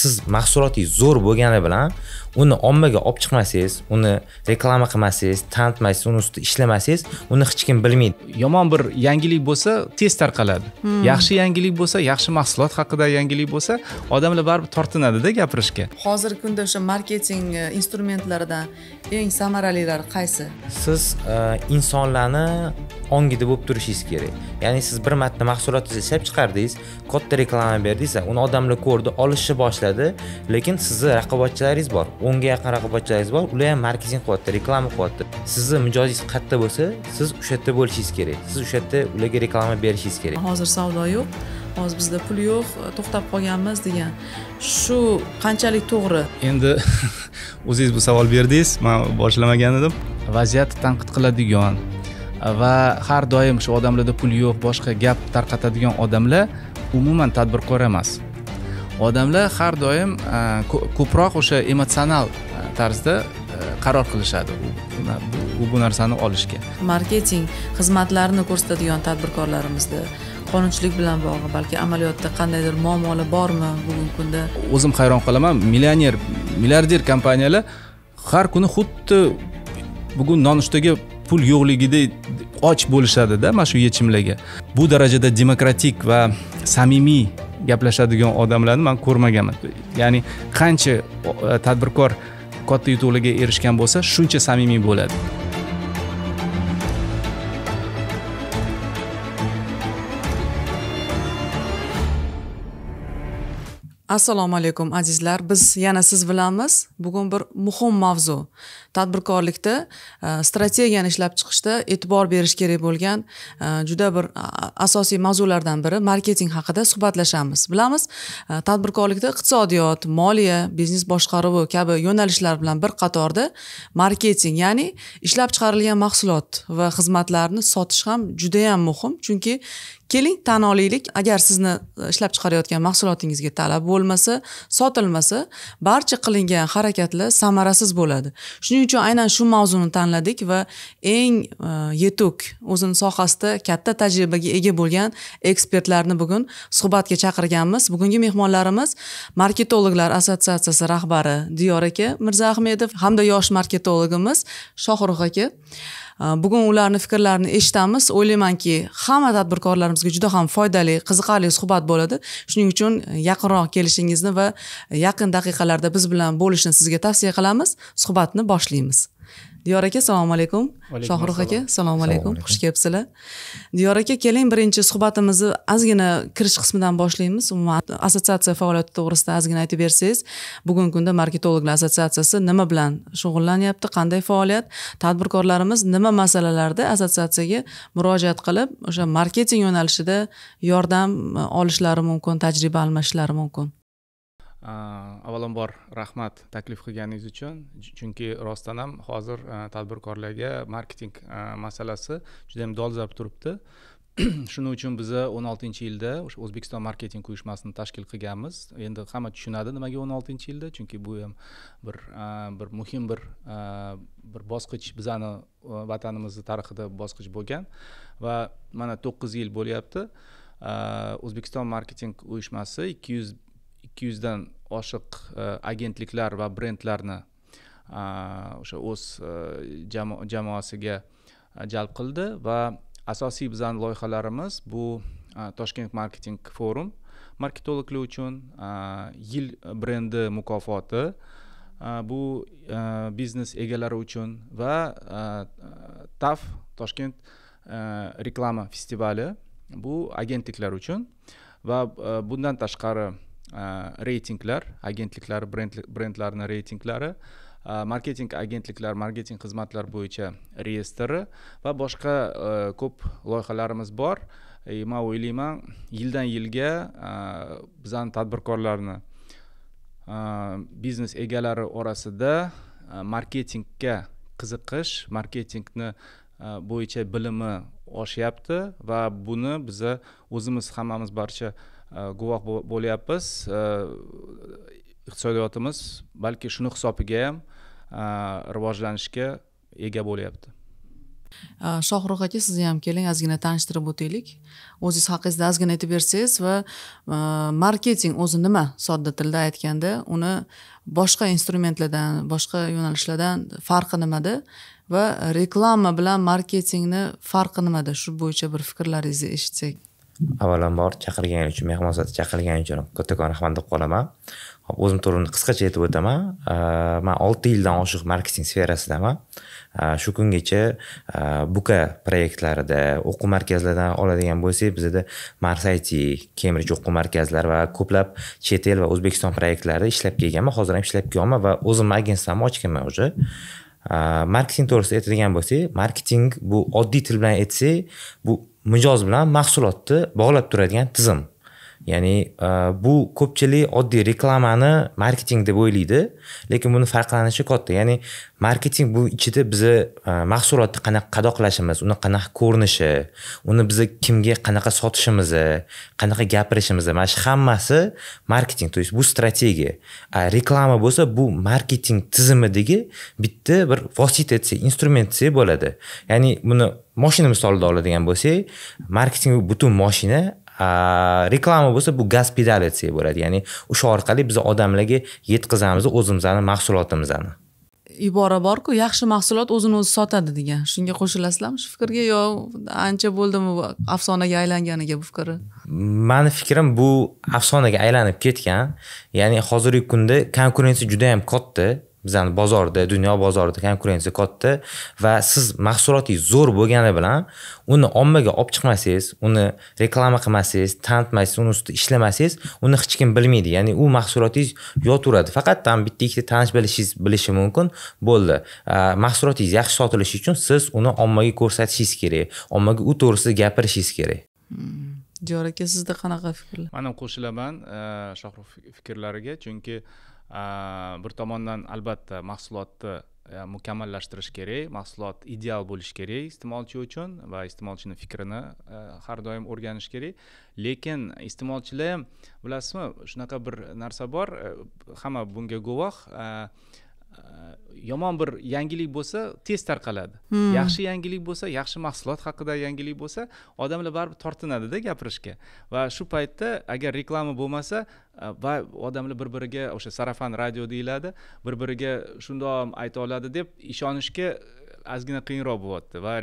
siz mahsulotingiz zo'r bo'lgani bilan uni ommaga olib chiqmasangiz, uni reklama qilmasangiz, tanitmasangiz, uni ustida ishlamasangiz, uni hech kim bilmaydi. Yomon bir yangilik bo'lsa, tez tarqaladi. Yaxshi yangilik bo'lsa, yaxshi mahsulot haqida yangilik bo'lsa, odamlar baribir tortinadi-da gapirishga. Hozirgi kunda o'sha marketing instrumentlaridan eng samaralilari qaysi? Siz insonlarni ongida bo'lib turishingiz kerak. Ya'ni siz bir marta mahsulotingizni ishlab chiqardingiz, katta reklama berdingiz, uni odamlar ko'rdi, olishni boshladi, lekin sizni raqobatchilaringiz bor. 10 ga yaqin raqobatchilaringiz bor, ular ham marketing qilyapti, reklama qilyapti. Sizni mijozingizz qatta bo'lsa, siz o'sha yerda bo'lishingiz kerak. Siz o'sha yerda ularga reklama berishingiz kerak. Hozir savdo yo'q, hozir bizda pul yo'q, to'xtab qolganmiz degan. Shu qanchalik to'g'ri? Endi o'zingiz bu savol berdingiz, men boshlamagan edim. Vaziyat tanqid qiladigan va har doim shu odamlarda pul yo'q, boshqa gap tarqatadigan odamlar umuman tadbirkor emas. Odamlar har doim ko'proq o'sha emotsional tarzda qaror qilishadi bu narsani olishga. Marketing xizmatlarini ko'rsatadigan tadbirkorlarimizda qonunchilik bilan bog'liq, balki amaliyotda qandaydir muammolar bormi bugungi kunda? O'zim hayron qolaman, milliarder kompaniyalar har kuni xuddi bugun nonushtaga pul yo'qligida och bo'lishadi-da mana shu yechimlarga. Bu darajada demokratik va samimiy gaplashadigan odamlarni men ko'rmaganman. Ya'ni qancha tadbirkor katta yutuqlarga erishgan bo'lsa, shuncha samimiy bo'ladi. Assalomu alaykum azizlar. Biz yana siz bilanmiz. Bugun bir muhim mavzu. Tadbirkorlikda strategiyani ishlab chiqishda e'tibor berish kerak bo'lgan juda bir asosiy mavzulardan biri marketing haqida suhbatlashamiz. Bilamiz, tadbirkorlikda iqtisodiyot, moliya, biznes boshqaruvi kabi yo'nalishlar bilan bir qatorda marketing, ya'ni ishlab chiqarilgan mahsulot va xizmatlarni sotish ham juda ham muhim. Chunki keling tan olaylik, agar sizni ishlab chiqarayotgan mahsulotingizga talab bo'lmasa, sotilmasa, barcha qilingan harakatlar samarasiz bo'ladi. Shuning uchun aynan shu mavzuni tanladik va eng yetuk, o'zining sohasida katta tajribaga ega bo'lgan ekspertlarni bugun suhbatga chaqirganmiz. Bugungi mehmonlarimiz Marketologlar assotsiatsiyasi rahbari Diyor aka Mirzaahmedov hamda yosh marketologimiz Shohruh aka. Bugun ularning fikrlarini eshitamiz. O'ylaymanki, hamma tadbirkorlarimizga juda ham foydali, qiziqarli suhbat bo'ladi. Shuning uchun yaqinroq kelishingizni va yaqin daqiqalarda biz bilan bo'lishni sizga tavsiya qilamiz. Suhbatni boshlaymiz. Diyor aka, assalomu alaykum. Shohruh aka, assalomu alaykum. Xush kelibsizlar. Diyor aka, keling birinchi suhbatimizni ozgina kirish qismidan boshlaymiz. Umuman assotsiatsiya faoliyati to'g'risida ozgina aytib bersangiz, bugungi kunda Marketologlar assotsiatsiyasi nima bilan shug'ullanyapti, qanday faoliyat, tadbirkorlarimiz nima masalalarda assotsiatsiyaga murojaat qilib, o'sha marketing yo'nalishida yordam olishlari mumkin, tajriba almashishlari mumkin. Avvalambor rahmat taklif qilganingiz uchun, chunki rostdan ham hozir tadbirkorlarga marketing masalasi juda ham dolzarb turibdi. Shuning uchun biz 16-yilda o'sha O'zbekiston marketing uyushmasini tashkil qilganmiz. Endi hamma tushunadi nimaga 16-yilda, chunki bu ham bir muhim bir bosqich, bizning vatanimizning tarixida bosqich bo'lgan va mana 9 yil bo'lyapti. O'zbekiston marketing uyushmasi 200 dan oshiq agentliklar va brendlarni o'sha o'z jamoasiga jalb qildi va asosiy bizning loyihalarimiz bu Toshkent Marketing Forum marketologlar uchun, yil brendi mukofoti bu biznes egalari uchun va TAF Toshkent reklama festivali bu agentliklar uchun va bundan tashqari reytinglar, agentliklar, brendlarning reytinglari, marketing agentliklar, marketing xizmatlar bo'yicha reyestri va boshqa ko'p loyihalarimiz bor. Men o'ylayman, yildan yilga bizning tadbirkorlarni biznes egalari orasida marketingga qiziqish, marketingni bo'yicha bilimi oshyapti va buni biz o'zimiz hammamiz barcha guvoh bo'lyapmiz. Iqtisodiyotimiz balki shuni hisobiga ham rivojlanishga ega bo'lyapti. Shohrux aka, sizni ham keling, ozgina tanishtirib o'taylik. O'zingiz haqingizda ozgina aytib bersangiz va marketing o'zi nima, sodda tilda aytganda, uni boshqa instrumentlardan, boshqa yo'nalishlardan farqi nimada va reklama bilan marketingni farqi nimada? Shu bo'yicha bir fikrlaringizni eshitsak. Avvalambor chaqirganing uchun, mehmon sifatida chaqirganing uchun kattakon rahmat deb qolaman. Hop, o'zim to'g'rini qisqacha aytib o'taman. Men 6 yildan oshiq marketing sferasidaman. Shu kungacha Buka proyektlarida, o'quv markazlaridan oladigan bo'lsak, bizda Marsayt, Cambridge o'quv markazlari va ko'plab chet el va O'zbekiston proyektlarida ishlab kelganman. Hozir ham ishlab kelyapman va o'zimning agentsiyamni ochganman уже. Marketing to'g'risida aytadigan bo'lsak, marketing bu oddiy til bilan aytsak, bu mijoz bilan mahsulotni bog'lab turadigan tizim. Ya'ni bu ko'pchilik oddiy reklamani marketing deb o'ylaydi, lekin buni farqlanishi katta. Ya'ni marketing bu ichida biz mahsulotni qanaqa qadoqlashimiz, uni qanaqa ko'rinishi, uni biz kimga qanaqa sotishimiz, qanaqa gapirishimiz, mana shu hammasi marketing, to есть bu strategiya. Reklama bo'lsa bu marketing tizimidagi bitta bir vosita etsa, instrument etsa bo'ladi. Ya'ni buni mashina misolida oladigan bo'lsak, marketing bu butun mashina, reklama bo'lsa bu gaz pedal etsak bo'ladi. Ya'ni o'sha orqali biz odamlarga yetkazamiz o'zimizning mahsulotimizni. Ibora bor-ku, yaxshi mahsulot o'zini o'zi sotadi degan. Shunga qo'shilasizlarmi shu fikrga yo ancha bo'ldimi afsonaga aylanganiga bu fikri? Meni fikrim bu afsonaga aylanib ketgan. Ya'ni hozirgi kunda konkurensiya juda ham katta. Bizning bozorda, dunyo bozorida konkurensiya katta va siz mahsulotingiz zo'r bo'lgani bilan uni ommaga olib chiqmasangiz, uni reklama qilmasangiz, tanitmasangiz, uni ustida ishlamasangiz, uni hech kim bilmaydi. Ya'ni u mahsulotingiz yotaveradi. Faqat ham bitta ikkita tanish bilishi mumkin, bo'ldi. Mahsulotingiz yaxshi sotilishi uchun siz uni ommaga ko'rsatishingiz kerak, ommaga u to'g'risida gapirishingiz kerak. Diyor aka, sizda qanaqa fikrlar? Men ham qo'shilaman Shohrux fikrlariga, chunki bir tomondan albatta mahsulotni mukammallashtirish kerak, mahsulot ideal bo'lishi kerak iste'molchi uchun va iste'molchining fikrini har doim o'rganish kerak. Lekin iste'molchilar ham bilasizmi, shunaqa bir narsa bor, hamma bunga guvoh. Yomon bir yangilik bo'lsa tez tarqaladi. Yaxshi yangilik bo'lsa, yaxshi mahsulot haqida yangilik bo'lsa, odamlar baribir tortinadi-da gapirishga. Va shu paytda agar reklama bo'lmasa va odamlar bir-biriga o'sha sarafan radio deyiladi, bir-biriga shundoq ayta oladi deb ishonishga ozgina qiyinroq bo'lyapti va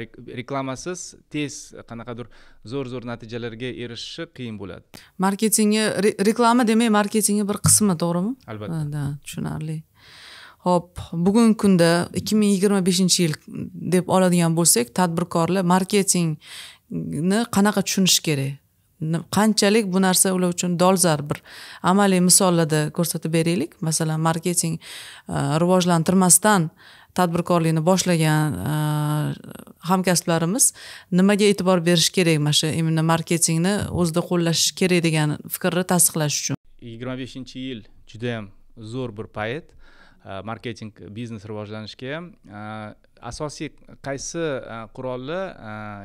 reklamasiz tez qanaqadir zo'r natijalarga erishishi qiyin bo'ladi. Marketingni reklama demak marketingning bir qismi, to'g'rimi? Albatta. Tushunarli. Hop, bugungi kunda 2025-yil deb oladigan bo'lsak, tadbirkorlar marketingni qanaqa tushunish kerak? Qanchalik bu narsa ular uchun dolzarb, bir amaliy misollarda ko'rsatib beraylik. Masalan, marketing rivojlantirmasdan tadbirkorlikni boshlagan hamkasblarimiz nimaga e'tibor berish kerak mana shu imенно marketingni o'zida qo'llash kerak degan fikrni tasdiqlash uchun? 25-yil juda ham zo'r bir payt. Marketing biznes rivojlanishga ham asosiy qaysi qurollar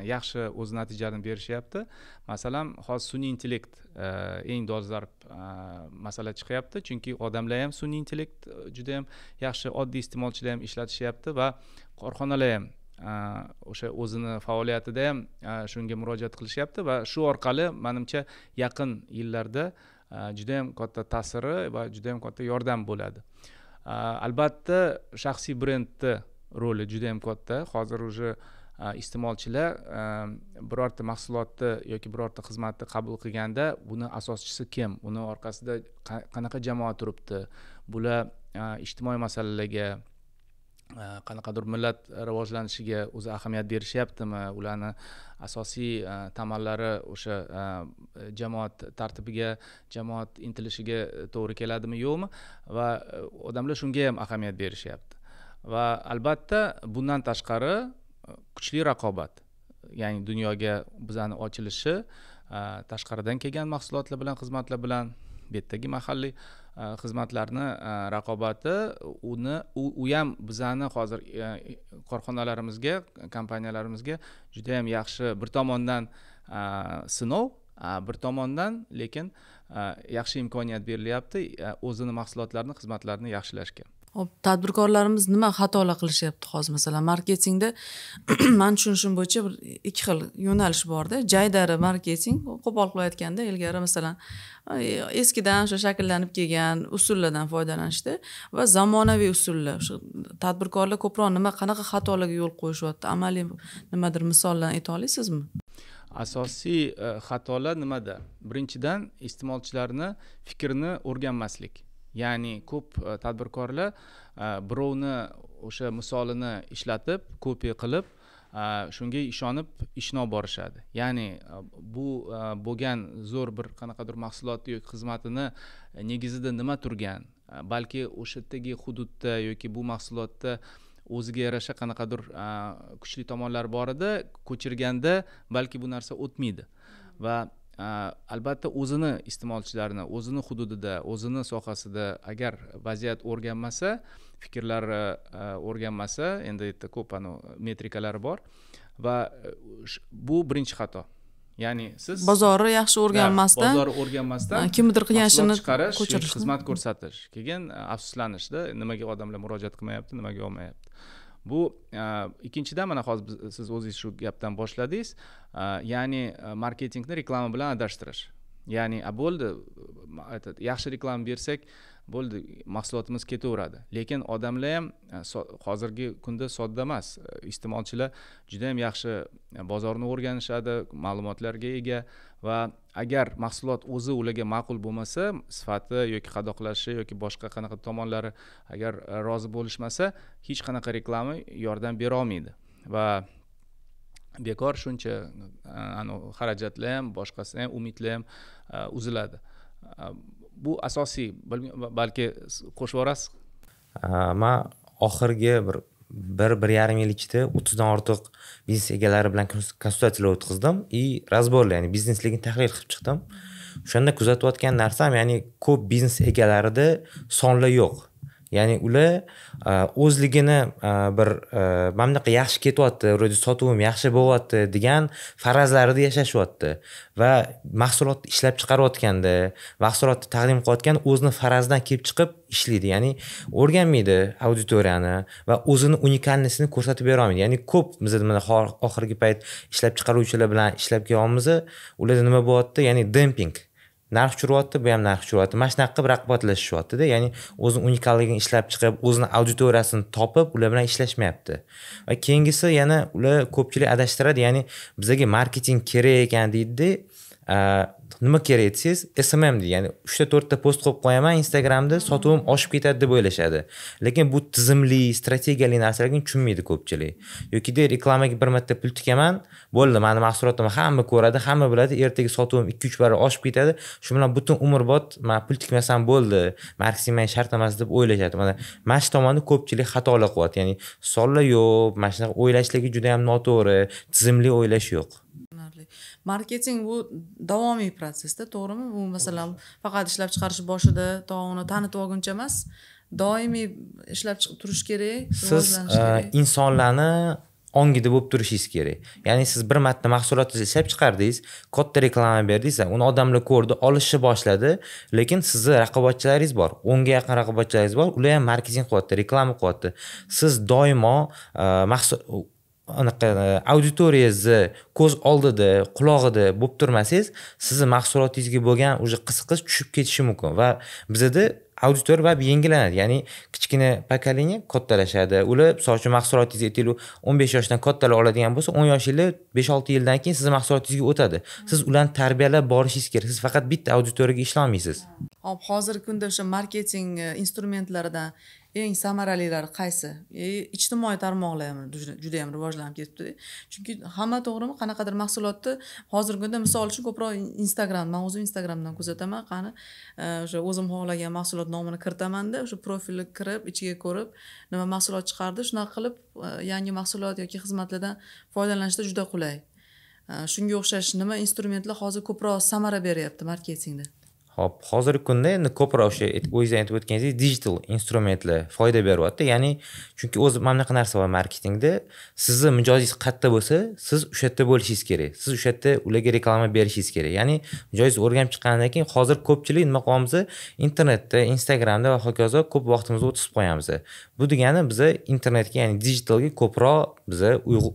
yaxshi o'z natijalarini berishyapti. Masalan, hozir sun'iy intellekt eng dolzarb masala chiqyapti, chunki odamlar ham sun'iy intellekt juda ham yaxshi, oddiy iste'molchilar ham ishlatishyapti va korxonalar ham o'sha o'zini faoliyatida ham shunga murojaat qilishyapti va shu orqali menimcha yaqin yillarda juda ham katta ta'siri va juda ham katta yordam bo'ladi. Albatta shaxsiy brendni roli juda ham katta. Hozir уже iste'molchilar birorta mahsulotni yoki birorta xizmatni qabul qilganda buni asoschisi kim, uni orqasida qanaqa jamoat turibdi, bular ijtimoiy masalalarga, qanaqadir millat rivojlanishiga o'zi ahamiyat berishyaptimi, ularni asosiy tamallari o'sha jamoat tartibiga, jamoat intilishiga to'g'ri keladimi yo'qmi, va odamlar shunga ham ahamiyat berishyapti. Va albatta bundan tashqari kuchli raqobat, ya'ni dunyoga bizani ochilishi, tashqaridan kelgan mahsulotlar bilan, xizmatlar bilan bu yerdagi mahalliy xizmatlarni raqobati, u ham bizani hozir korxonalarimizga, kompaniyalarimizga juda ham yaxshi bir tomondan sinov, bir tomondan lekin yaxshi imkoniyat berilyapti o'zini mahsulotlarini, xizmatlarini yaxshilashga. Hop, tadbirkorlarimiz nima xatolar qilishyapti hozir masalan marketingda men tushunishim bo'yicha bir ikki xil yo'nalish borda. Jaydari marketing qo'pol qilib aytganda ilgari masalan eskidan o'sha shakllanib kelgan usullardan foydalanishdi va zamonaviy usullar. O'sha tadbirkorlar ko'proq qanaqa xatolarga yo'l qo'yishyapti? Amaliy nimadir misollar ayta olasizmi? Asosiy xatolar nimada? Birinchidan iste'molchilarni fikrini o'rganmaslik. Ya'ni ko'p tadbirkorlar birovni o'sha misolini ishlatib, kopiya qilib, shunga ishonib ishni olib borishadi. Ya'ni bu bo'lgan zo'r bir qanaqadir mahsulotni yoki xizmatini negizida nima turgan, balki o'sha yerdagi hududda yoki bu mahsulotda o'ziga yarasha qanaqadir kuchli tomonlar bor edi, ko'chirganda balki bu narsa o'tmaydi va albatta o'zini iste'molchilarini o'zini hududida, o'zini sohasida agar vaziyat o'rganmasa, fikrlari o'rganmasa, endi yerda ko'p metrikalari bor va bu birinchi xato. Ya'ni siz bozorni yaxshi o'rganmasdan, kimnidir qilgan ishini ko'chirish, xizmat ko'rsatish, keyin afsuslanishda nimaga odamlar murojaat qilmayapti, nimaga olmayapti. Bu ikkinchidan mana hozir siz o'zingiz shu gapdan boshladingiz, ya'ni marketingni reklama bilan adashtirish. Ya'ni bo'ldi, yaxshi reklama bersak, bo'ldi, mahsulotimiz ketaveradi. Lekin odamlar ham hozirgi kunda sodda emas. Iste'molchilar juda ham yaxshi bozorni o'rganishadi, ma'lumotlarga ega va agar mahsulot o'zi ularga ma'qul bo'lmasa, sifati yoki qadoqlashi yoki boshqa qanaqa tomonlari agar rozi bo'lishmasa, hech qanaqa reklama yordam bera olmaydi va bekor shuncha xarajatlar ham, boshqasi ham, umidlar ham uziladi. Bu asosiy, balki qo'shib yorasiz. Men oxirgi bir yarim yil ichida 30 dan ortiq biznes egalari bilan konsultatsiyalar o'tkazdim razborlar, ya'ni biznesligini tahlil qilib chiqdim. O'shanda kuzatayotgan narsam, ya'ni ko'p biznes egalarida sonlar yo'q. Ya'ni ular o'zligini bir mana bunaqa yaxshi ketyapti, vроде sotuvim yaxshi bo'lyapti degan farazlarida yashashyapti va mahsulotni ishlab chiqarayotganda, mahsulotni taqdim qilayotganda o'zini farazidan kelib chiqib ishlaydi. Ya'ni o'rganmaydi auditoriyani va o'zini unikalligini ko'rsatib bera olmaydi. Ya'ni ko'p bizda mana oxirgi payt ishlab chiqaruvchilar bilan ishlab kelyapmiz, ularda nima bo'lyapti? Ya'ni demping. Narx tushiryapti, bu ham narx tushiryapti. Mana shunaqa qilib raqobatlashishyapti-da. Ya'ni o'zini unikalligini ishlab chiqib, o'zini auditoriyasini topib, ular bilan ishlashmayapti. Va keyingisi yana ular ko'pchilik adashtiradi. Ya'ni bizga marketing kerak ekan deydi. Nima kerak desangiz, SMM deydi. Ya'ni 3 ta 4 ta post qo'yib qo'yaman Instagramda, sotuvim oshib ketadi deb o'ylashadi. Lekin bu tizimli, strategiyali narsalarga tushunmaydi ko'pchilik. Yoki reklamaga bir marta pul tikaman, bo'ldi, meni mahsulotimni hamma ko'radi, hamma biladi, ertaga sotuvim 2-3 barobar oshib ketadi. Shu bilan butun umrbod men pul tikmasam bo'ldi, marketing men shart emas deb o'ylashadi. Mana shu tomonda ko'pchilik xatolar qilyapti. Ya'ni sonlar yo'q, mana shunaqa o'ylashligi juda ham noto'g'ri, tizimli o'ylash yo'q. Marketing bu davomiy prosesda, to'g'rimi? Bu masalan faqat ishlab chiqarish boshida uni tanitib olguncha emas, doimiy ishlab chiqib turish kerak, rivojlanish kerak. Siz insonlarni ongida bo'lib turishingiz kerak. Ya'ni siz bir marta mahsulotingizni ishlab chiqardingiz, katta reklama berdingiz, uni odamlar ko'rdi, olishni boshladi, lekin sizni raqobatchilaringiz bor. 10 ga yaqin raqobatchilaringiz bor, ular ham marketing qilyapti, reklama qilyapti. Siz doimo auditoriyangizni ko'z oldida, quloqida bo'lib turmasangiz, sizni mahsulotingizga bo'lgan o'sha qiziqish tushib ketishi mumkin va bizda auditoriya va yengillanadi. Ya'ni kichkina pokoleniya kattalashadi. Ular so'zchi mahsulotingizni aytaylik 15 yoshdan kattalar oladigan bo'lsa, 10 yoshinglar 5-6 yildan keyin sizni mahsulotingizga o'tadi. Siz ularni tarbiyalab borishingiz kerak. Siz faqat bitta auditoriyaga ishlay olmaysiz. Hozirgi kunda o'sha marketing instrumentlaridan eng samaralilari qaysi? Ijtimoiy tarmoqlar ham juda ham rivojlanib ketibdi. Chunki hamma to'g'rimi, qanaqadir mahsulotni hozirgi kunda misol uchun ko'proq Instagram, men o'zim Instagramdan kuzataman, qani o'sha o'zim xohlagan mahsulot nomini kiritaman-da, o'sha profilga kirib, ichiga ko'rib, nima mahsulot chiqardi, shunaqa qilib yangi mahsulot yoki xizmatlardan foydalanishda juda qulay. Shunga o'xshash nima instrumentlar hozir ko'proq samara beryapti marketingda? Hop, hozirgi kunda endi ko'proq o'sha o'zingiz aytib o'tganingizdek digital instrumentlar foyda beryapti. Ya'ni chunki o'zi mana bunaqa narsa bor marketingda. Sizni mijozingiz qayerda bo'lsa, siz o'sha yerda bo'lishingiz kerak. Siz o'sha yerda ularga reklama berishingiz kerak. Ya'ni mijozingiz o'rganib chiqqandan keyin hozir ko'pchilik nima qilyapmiz? Internetda, Instagramda va hokazo ko'p vaqtimizni o'tkazib qo'yamiz. Bu degani biz internetga, ya'ni digitalga ko'proq biz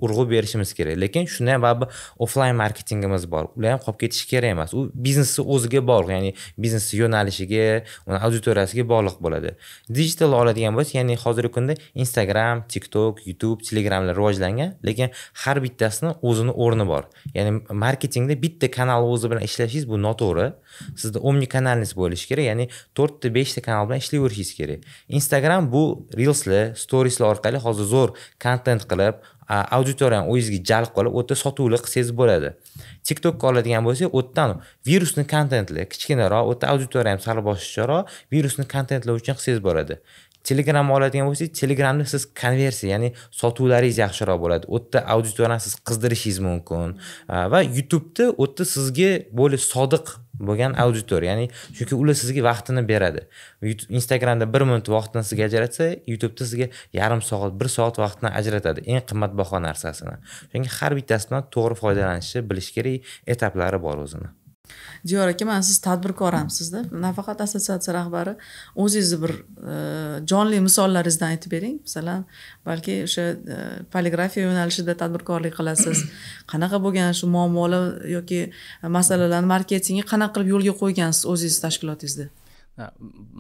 urg'u berishimiz kerak. Lekin shunda ham baribir offline marketingimiz bor. Ular ham qolib ketishi kerak emas. U biznesni o'ziga bog'liq, ya'ni biznes yo'nalishiga, uni auditoriyasiga bog'liq bo'ladi. Digital oladigan bo'lsa, ya'ni hozirgi kunda Instagram, TikTok, YouTube, Telegramlar rivojlangan, lekin har bittasini o'zini o'rni bor. Ya'ni marketingda bitta kanal o'zi bilan ishlashingiz bu noto'g'ri. Sizda omni kanalingiz bo'lishi kerak, ya'ni 4 ta 5 ta kanal bilan ishlayverishingiz kerak. Instagram bu reelslar, storieslar orqali hozir zo'r kontent qilib, auditoriyani o'zingizga jalb qilib, o'ta sotuvli qilsangiz bo'ladi. TikTokka oladigan bo'lsak, o'tdan virusni kontentlar, kichkinaroq, o'ta auditoriya ham sal boshqacharoq virusni kontentlar uchun qilsangiz bo'ladi. Telegramni oladigan bo'lsak, Telegramda siz konversiya, ya'ni sotuvlaringiz yaxshiroq bo'ladi. O'tda auditoriyani siz qizdirishingiz mumkin. Va YouTube'da o'tda sizga bo'lib sodiq bo'lgan auditoriya, ya'ni chunki ular sizga vaqtini beradi. Instagramda 1 minut vaqtini sizga ajratsa, YouTube'da sizga yarim soat, 1 soat vaqtini ajratadi, eng qimmatbaho narsasini. Chunki har bittasidan to'g'ri foydalanishni bilish kerak, etaplari bor o'zini. Diyor aka, mana siz tadbirkor hamsizda, nafaqat assotsiatsiya rahbari, o'zingizni bir jonli misollaringizdan aytib bering. Masalan, balki o'sha poligrafiya yo'nalishida tadbirkorlik qilasiz. Qanaqa bo'lgan shu muammolar yoki masalalarni marketingga qanaqa qilib yo'lga qo'ygansiz o'zingiz tashkilotingizda?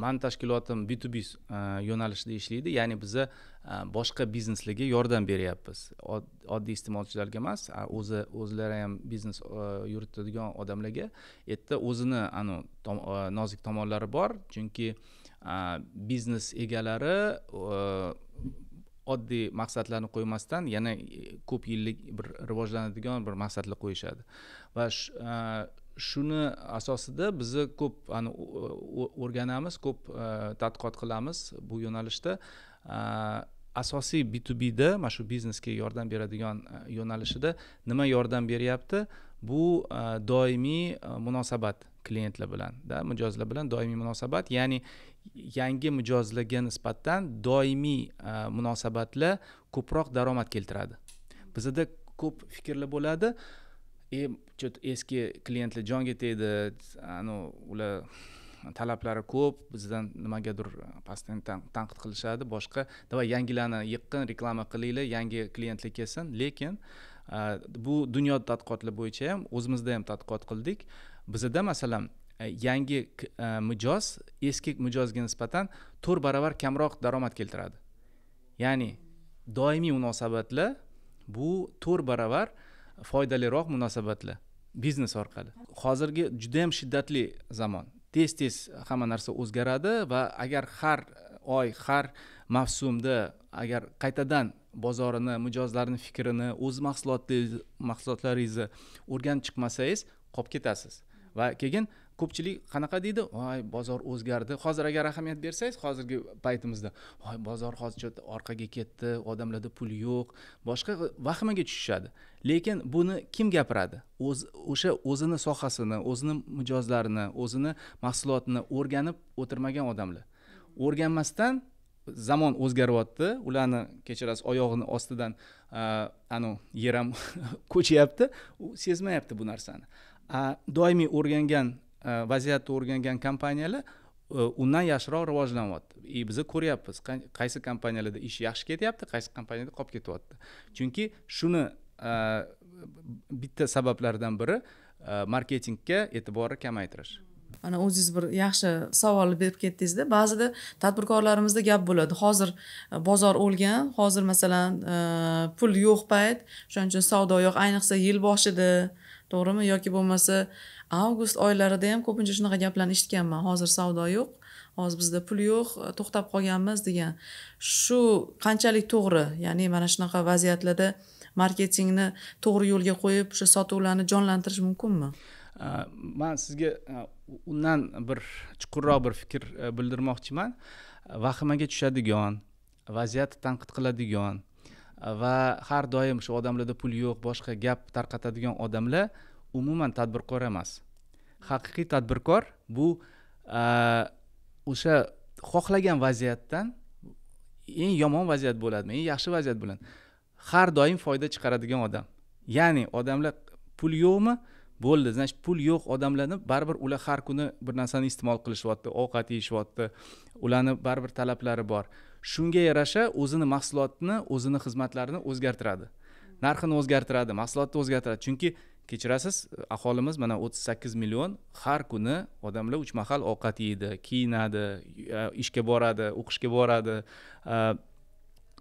Mani tashkilotim B2B yo'nalishida ishlaydi, ya'ni biza boshqa bizneslarga yordam beryapmiz. Oddiy iste'molchilarga emas, o'zlari ham biznes yuritadigan odamlarga. Yerda o'zini nozik tomonlari bor, chunki biznes egalari oddiy maqsadlarni qo'ymasdan yana ko'p yillik bir rivojlanadigan bir maqsadlar qo'yishadi. Va shuni asosida biz ko'p o'rganamiz, ko'p tadqiqot qilamiz bu yo'nalishda. Asosiy B2B da, mana shu biznesga yordam beradigan yo'nalishida nima yordam beryapti? Bu doimiy munosabat klientlar bilan, mijozlar bilan doimiy munosabat, ya'ni yangi mijozlarga nisbatan doimiy munosabatlar ko'proq daromad keltiradi. Bizda ko'p fikrlar bo'ladi. Eski klientlar jonga tegdi, ular talablari ko'p, bizdan nimagadir pastdan tanqid qilishadi, boshqa. Davay yangilarni yiqqin reklama qilinglar, yangi klientlar kelsin. Lekin bu dunyo tadqiqotlar bo'yicha ham, o'zimizda ham tadqiqot qildik. Bizda masalan yangi mijoz eski mijozga nisbatan 4 barobar kamroq daromad keltiradi. Ya'ni doimiy munosabatlar bu 4 barobar foydaliroq munosabatlar biznes orqali. Hozirgi juda ham shiddatli zamon. Tez hamma narsa o'zgaradi va agar har oy, har mavsumda agar qaytadan bozorini, mijozlarning fikrini, o'z mahsulotlaringizni o'rganib chiqmasangiz, qolib ketasiz. Va keyin ko'pchilik qanaqa deydi? Voy, bozor o'zgardi. Hozir agar ahamiyat bersangiz, hozirgi paytimizda, voy, bozor hozir orqaga ketdi, odamlarda pul yo'q, boshqa vahimaga tushishadi. Lekin buni kim gapiradi? O'sha o'zini sohasini, o'zini mijozlarini, o'zini mahsulotini o'rganib o'tirmagan odamlar. O'rganmasdan zamon o'zgaryapti, ularni kechirasiz oyog'ini ostidan yer ham ko'chyapti, u sezmayapti bu narsani. Doimiy o'rgangan, vaziyatni o'rgangan kompaniyalar undan yaxshiroq rivojlanyapti. Biz ko'ryapmiz, qaysi kompaniyalarda ish yaxshi ketyapti, qaysi kompaniyada qolib ketyapti. Chunki shuni bitta sabablardan biri marketingga e'tiborni kamaytirish. Ana o'zingiz bir yaxshi savol berib ketdingizda, ba'zida tadbirkorlarimizda gap bo'ladi. Hozir bozor o'lgan, hozir masalan pul yo'q payt, shuning uchun savdo yo'q, ayniqsa yil boshida, to'g'rimi? Yoki bo'lmasa avgust oylarida ham ko'pincha shunaqa gaplarni eshitganman. Hozir savdo yo'q, hozir bizda pul yo'q, to'xtab qolganmiz degan. Shu qanchalik to'g'ri? Ya'ni mana shunaqa vaziyatlarda marketingni to'g'ri yo'lga qo'yib, o'sha sotuvlarni jonlantirish mumkinmi? Men sizga undan bir chuqurroq bir fikr bildirmoqchiman. Vahimaga tushadigan, vaziyatni tanqid qiladigan va har doim shu odamlarda pul yo'q, boshqa gap tarqatadigan odamlar umuman tadbirkor emas. haqiqiy tadbirkor bu o'sha xohlagan vaziyatdan eng yomon vaziyat bo'ladimi, eng yaxshi vaziyat bo'ladi, har doim foyda chiqaradigan odam. Ya'ni odamlar pul yo'qmi? Bo'ldi, значит pul yo'q odamlarni baribir ular har kuni bir narsani iste'mol qilishyapti, ovqat yeyishyapti, ularni baribir talablari bor. Shunga yarasha o'zini mahsulotini, o'zini xizmatlarini o'zgartiradi. Narxini o'zgartiradi, mahsulotni o'zgartiradi. Chunki kechirasiz, aholimiz mana 38 million har kuni odamlar 3 mahal ovqat yeydi, kiyinadi, ishga boradi, o'qishga boradi,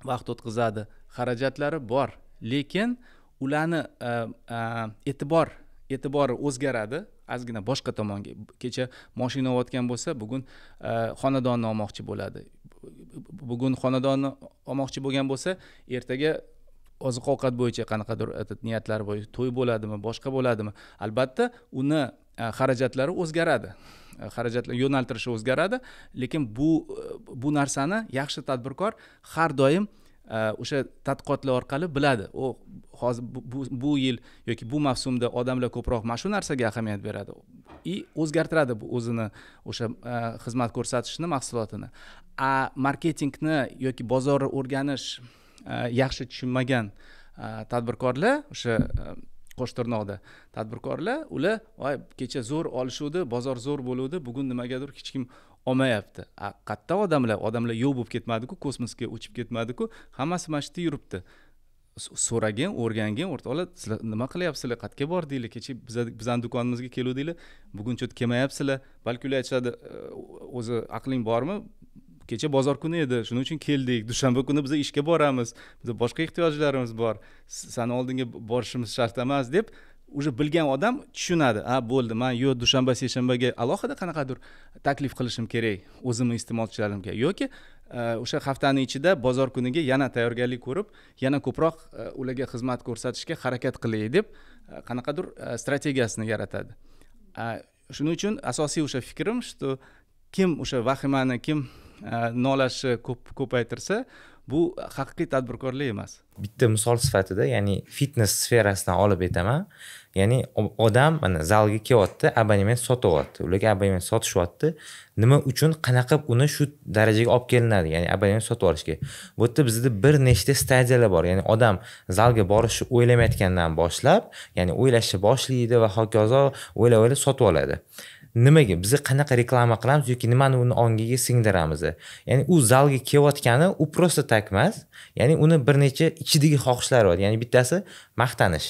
vaqt o'tkazadi, xarajatlari bor. Lekin ularni e'tibori o'zgaradi, ozgina boshqa tomonga. Kecha mashina olayotgan bo'lsa, bugun xonadonni olmoqchi bo'ladi. Bugun xonadonni olmoqchi bo'lgan bo'lsa, ertaga oziq ovqat bo'yicha qanaqadir niyatlari bo'yicha to'y bo'ladimi, boshqa bo'ladimi? Albatta, uni xarajatlari o'zgaradi. Xarajatlar yo'naltirishi o'zgaradi, lekin bu narsani yaxshi tadbirkor har doim o'sha tadqiqotlar orqali biladi. O hozir bu yil yoki bu mavsumda odamlar ko'proq mana shu narsaga ahamiyat beradi. O'zgartiradi bu o'zini o'sha xizmat ko'rsatishni, mahsulotini. Marketingni yoki bozorni o'rganish yaxshi tushunmagan tadbirkorlar, o'sha Qo'shtirnoqda tadbirkorlar, ular kecha zo'r olishuvdi, bozor zo'r bo'luvdi, bugun nimagadir hech kim olmayapti. Qatta odamlar yo'q bo'lib ketmadi-ku, kosmosga uchib ketmadi-ku, hammasi mana shu yerda yuribdi. So'ragin, o'rgangin, o'rtoqlar, sizlar nima qilyapsizlar? Qayerga bordinglar? Kecha bizning do'konimizga keluvdinglar, bugun cho't kelmayapsizlar. Balki ular aytishadi, o'zi aqling bormi? Kecha bozor kuni edi, shuning uchun keldik. Dushanba kuni biz ishga boramiz. Biz boshqa ehtiyojlarimiz bor. Sani oldinga borishimiz shart emas deb уже bilgan odam tushunadi. Bo'ldi, men dushanba, seshanbaga alohida qanaqadir taklif qilishim kerak o'zimning iste'molchilarimga yoki o'sha haftaning ichida bozor kuniga yana tayyorgarlik ko'rib, yana ko'proq ularga xizmat ko'rsatishga harakat qilay deb qanaqadir strategiyasini yaratadi. Shuning uchun asosiy o'sha fikrim shu, kim o'sha vahimani kim nolashni ko'paytirsa, bu haqiqiy tadbirkorlik emas. Bitta misol sifatida, ya'ni fitness sferasidan olib aytaman. Ya'ni odam mana zalga kelyapti, abonement sotyapti. Ularga abonement sotishyapti. Nima uchun, qanaqa uni shu darajaga olib kelinadi? Ya'ni abonement sotib olishga. Bu yerda bizda bir nechta stadiyalar bor. Ya'ni odam zalga borishni o'ylamayotgandan boshlab, ya'ni o'ylashni boshlaydi va hokazo o'ylab sotib oladi. Nimaga biz qanaqa reklama qilamiz yoki nimani uni ongiga singdiramiz? Ya'ni u zalga kelayotgani u prosta tak emas. Ya'ni uni bir necha ichidagi xohishlari bor. Ya'ni bittasi maqtanish.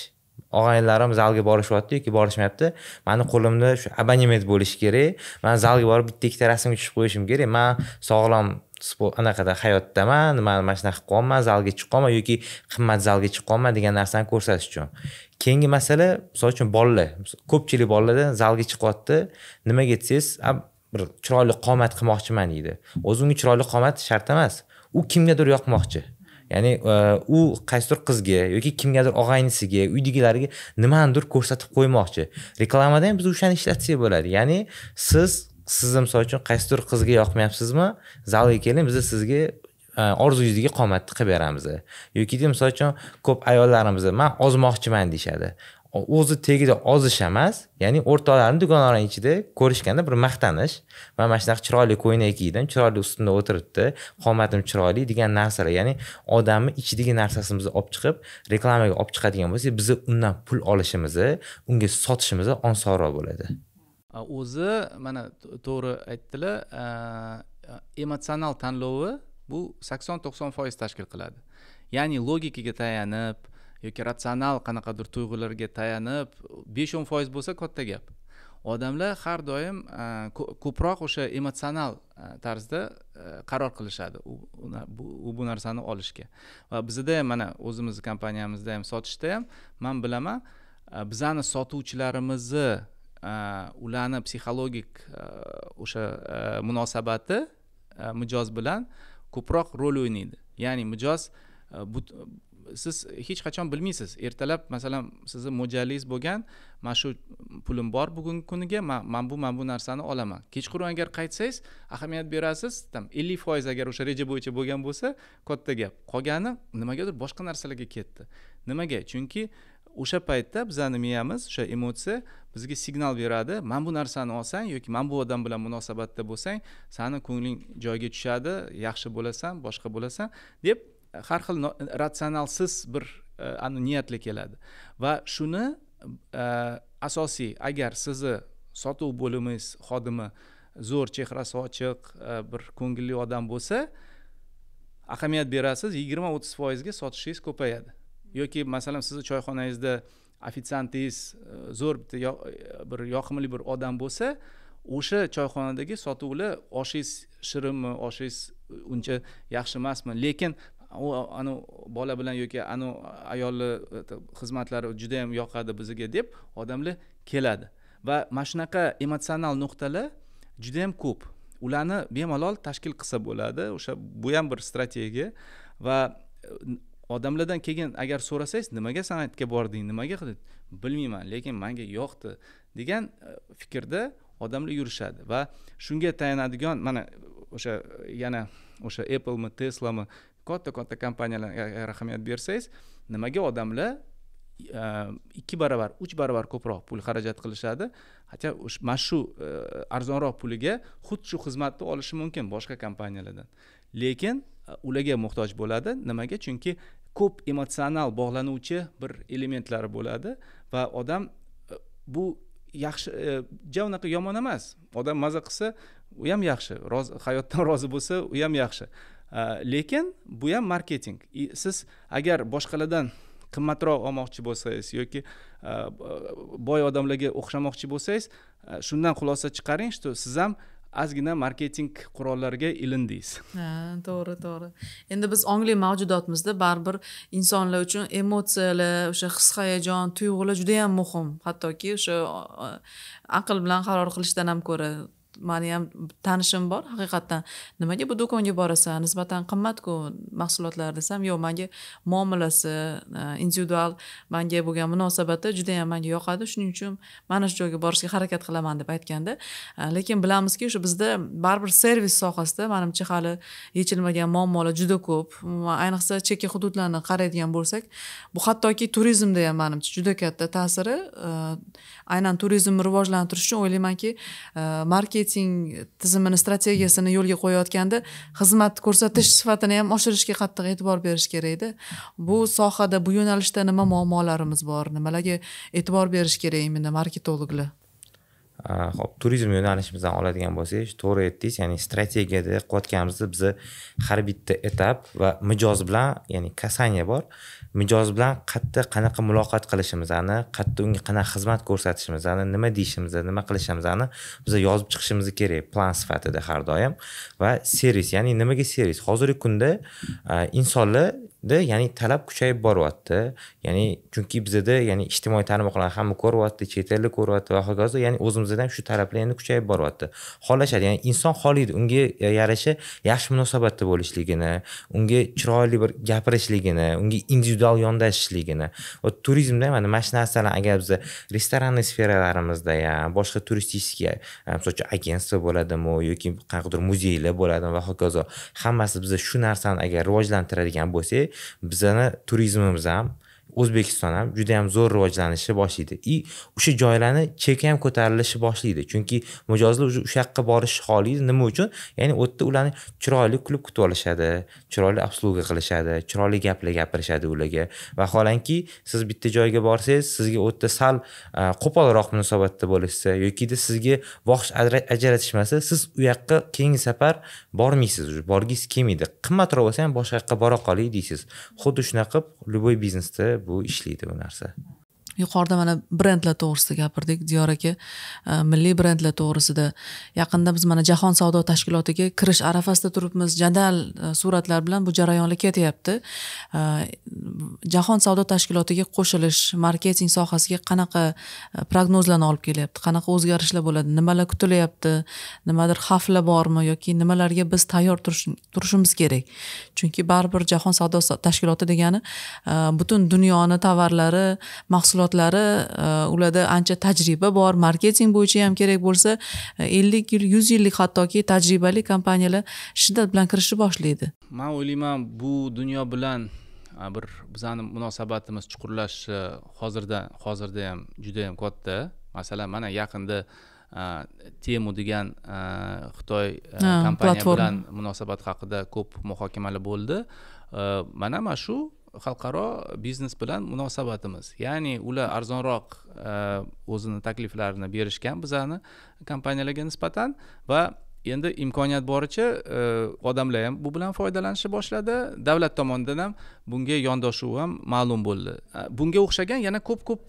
Og'aynilarim zalga borishyapti yoki borishmayapti. Meni qo'limda shu abonement bo'lishi kerak. Men zalga borib bitta ikkita rasmga tushib qo'yishim kerak. Men sog'lom anaqada hayotdaman, men mana shunaqa qilmayman, zalga chiqaman yoki qimmat zalga chiqaman degan narsani ko'rsatish uchun. Keyingi masala, misol uchun bolalar, ko'pchilik bolalar zalga chiqyapti. Nimaga desangiz, bir chiroyli qomat qilmoqchiman deydi. O'zingga chiroyli qomat shart emas. U kimgadir yoqmoqchi. Ya'ni u qaysidir qizga yoki kimgadir og'aynisiga, uydagilarga nimanidir ko'rsatib qo'ymoqchi. Reklamada ham biz o'shani ishlatsak bo'ladi. Ya'ni siz misol uchun qaysidir qizga yoqmayapsizmi? Zalga keling, biz sizga orzuyingizdagi qomatni qilib beramiz. Yoki misol uchun ko'p ayollarimiz men ozmoqchiman deyshadi. O'zi tegida ozish emas, ya'ni o'rtoqlarning do'konlarining ichida ko'rishganda bir maqtanish, mana shunaqa chiroyli ko'ylak kiydim, chiroyli ustimda o'tiribdi, qomatim chiroyli degan narsalar, ya'ni odamni ichidagi narsasimizni olib chiqib, reklamaga olib chiqadigan bo'lsa, biz undan pul olishimiz, unga sotishimiz osonroq bo'ladi. O'zi mana to'g'ri aytdilar, emotsional tanlovi bu 80-90% tashkil qiladi. Ya'ni logikaga tayanib yoki ratsional qanaqadir tuyg'ularga tayanib 5-10% bo'lsa katta gap. Odamlar har doim ko'proq o'sha emotsional tarzda qaror qilishadi bu narsani olishga. Va bizda ham mana o'zimiz kompaniyamizda ham sotishda ham men bilaman, bizani sotuvchilarimizni ularni psixologik o'sha munosabati mijoz bilan ko'proq rol o'ynaydi. Ya'ni mijoz siz hech qachon bilmaysiz. Ertalab masalan sizni mo'ljallingiz bo'lgan, mana shu pulim bor bugungi kuniga, men bu narsani olaman. Kechqurun agar qaytsangiz, ahamiyat berasiz, 50% agar o'sha reja bo'yicha bo'lgan bo'lsa, katta gap. Qolgani nimagadir boshqa narsalarga ketdi. Nimaga? Chunki o'sha paytda bizani miyamiz o'sha emotsiya bizga signal beradi, man bu narsani olsang yoki man bu odam bilan munosabatda bo'lsang sani ko'ngling joyiga tushadi, yaxshi bo'lasan, boshqa bo'lasan deb har xil ratsionalsiz bir niyatli keladi. Va shuni asosiy, agar sizni sotuv bo'limingiz xodimi zo'r, chehrasi ochiq, bir ko'ngilli odam bo'lsa, ahamiyat berasiz, 20-30% ga sotishingiz ko'payadi. Yoki masalan sizni choyxonangizda ofitsiantingiz zo'r bir yoqimli bir odam bo'lsa, o'sha choyxonadagi sotuvlar oshingiz shirinmi, oshingiz uncha yaxshi emasmi, lekin anu bola bilan yoki anu ayolni xizmatlari juda ham yoqadi bizga deb odamlar keladi. Va mana shunaqa emotsional nuqtalar juda ham ko'p. Ularni bemalol tashkil qilsa bo'ladi. O'sha bu ham bir strategiya va odamlardan keyin agar so'rasangiz, nimaga san'atga bording, nimaga qilding? Bilmayman, lekin menga yoqdi degan fikrda odamlar yurishadi va shunga tayanadigan mana o'sha yana o'sha Apple'mi, Tesla'mi katta kompaniyalarga ahamiyat bersangiz, nimaga odamlar 2 barobar, 3 barobar ko'proq pul xarajat qilishadi. Hatto mana shu arzonroq puliga xuddi shu xizmatni olishi mumkin boshqa kompaniyalardan. Lekin ularga muhtoj bo'ladi. Nimaga? Chunki ko'p emotsional bog'lanuvchi bir elementlari bo'ladi va odam bu yaxshi, unaqa yomon emas. Odam maza qilsa, u ham yaxshi. Hayotdan rozi bo'lsa, u ham yaxshi. Lekin bu ham marketing. Siz agar boshqalardan qimmatroq olmoqchi bo'lsangiz yoki boy odamlarga o'xshamoqchi bo'lsangiz, shundan xulosa chiqaring, что siz ham ozgina marketing qurollariga ilindingiz. To'g'ri. Endi biz ongli mavjudotmizda baribir insonlar uchun emotsiyalar, o'sha his-hayajon, tuyg'ular juda ham muhim. Hattoki o'sha aql bilan qaror qilishdan ham ko'ra. Meni ham tanishim bor, haqiqatdan nimaga bu do'konga borasan, nisbatan qimmat-ku mahsulotlar desam, yo'q, menga muomalasi, individual menga bo'lgan munosabati juda ham menga yoqadi, shuning uchun mana shu joyga borishga harakat qilaman deb aytganda, lekin bilamizki, o'sha bizda baribir servis sohasida menimcha hali yechilmagan muammolar juda ko'p. Ayniqsa chekka hududlarni qaraydigan bo'lsak, bu hattoki turizmda ham menimcha juda katta ta'siri. Aynan turizmni rivojlantirish uchun o'ylaymanki, marketing tizimini, strategiyasini yo'lga qo'yayotganda xizmat ko'rsatish sifatini ham oshirishga qattiq e'tibor berish kerak-da. Bu sohada, bu yo'nalishda nima muammolarimiz bor, nimalarga e'tibor berish kerak menda marketologlar? Xo'p, turizm yo'nalishimizdan oladigan bo'lsak, to'g'ri aytdingiz, ya'ni strategiyada qilayotganimizda biz har bitta etap va mijoz bilan, ya'ni kasanya bor. Mijoz bilan qanaqa muloqot qilishimizni, unga qanaqa xizmat ko'rsatishimizni, nima deyishimizni, nima qilishimizni biz yozib chiqishimiz kerak plan sifatida har doim. Va servis, ya'ni nimaga servis? Hozirgi kunda insonlarda ya'ni talab kuchayib boryapti. Ya'ni chunki bizda ya'ni ijtimoiy tarmoqlar hamma ko'ryapti, chet elda ko'ryapti va hokazo, ya'ni o'zimizda ham shu talablar endi kuchayib boryapti. Xohlashadi, ya'ni inson xohlaydi unga yarasha yaxshi munosabatda bo'lishligini, unga chiroyli bir gapirishligini, unga individual yondashishligini. Va turizmda mana shu narsalar agar biz restoranniy sferalarimizda ham, boshqa turistik, masalan, agentство bo'ladimi yoki qanaqadir muzeylar bo'ladimi va hokazo, hammasi biz shu narsani agar rivojlantiradigan bo'lsak, bizning turizmimiz ham O'zbekiston ham juda ham zo'r rivojlanishni boshlaydi. O'sha joylarni cheki ham ko'tarilishi boshlaydi. Chunki mijozlar o'sha yoqqa borishni xohlaydi. Nima uchun? Ya'ni u yerda ularni chiroyli kulib kutib olishadi, chiroyli obsluga qilishadi, chiroyli gaplar gapirishadi ularga. Va holanki siz bitta joyga borsangiz, sizga u yerda sal qo'polroq munosabatda bo'lishsa yoki sizga vaqt ajratishmasa, siz u yoqqa keyingi safar bormaysiz, borgingiz kelmaydi. Qimmatroq bo'lsa ham boshqa yoqqa bora qolay deysiz. Xuddi shunaqa любой biznesda bu ishlaydi bu narsa. Yuqorida mana brendlar to'g'risida gapirdik, Diyor aka. Milliy brendlar to'g'risida yaqinda biz mana Jahon savdo tashkilotiga kirish arafasida turibmiz. Jadal suratlar bilan bu jarayonlar ketyapti. Jahon savdo tashkilotiga qo'shilish marketing sohasiga qanaqa prognozlarni olib kelyapti? Qanaqa o'zgarishlar bo'ladi? Nimalar kutilyapti? Nimadir xavflar bormi yoki nimalarga biz tayyor turishimiz kerak? Chunki baribir Jahon savdo tashkiloti degani butun dunyoni tovarlari, mahsulot ularda ancha tajriba bor, marketing bo'yicha ham kerak bo'lsa 50 yil, 100 yillik hattoki tajribali kompaniyalar shiddat bilan kirishni boshlaydi. Men o'ylayman, bu dunyo bilan bir bizani munosabatimiz chuqurlashishi hozirda ham juda ham katta. Masalan, mana yaqinda Temu degan Xitoy kompaniya bilan munosabat haqida ko'p muhokamalar bo'ldi. Mana shu xalqaro biznes bilan munosabatimiz. Ya'ni ular arzonroq o'zini takliflarini berishgan bizani kompaniyalarga nisbatan va endi imkoniyat boricha odamlar ham bu bilan foydalanishni boshladi. Davlat tomonidan ham bunga yondashuv ham ma'lum bo'ldi. Bunga o'xshagan yana ko'p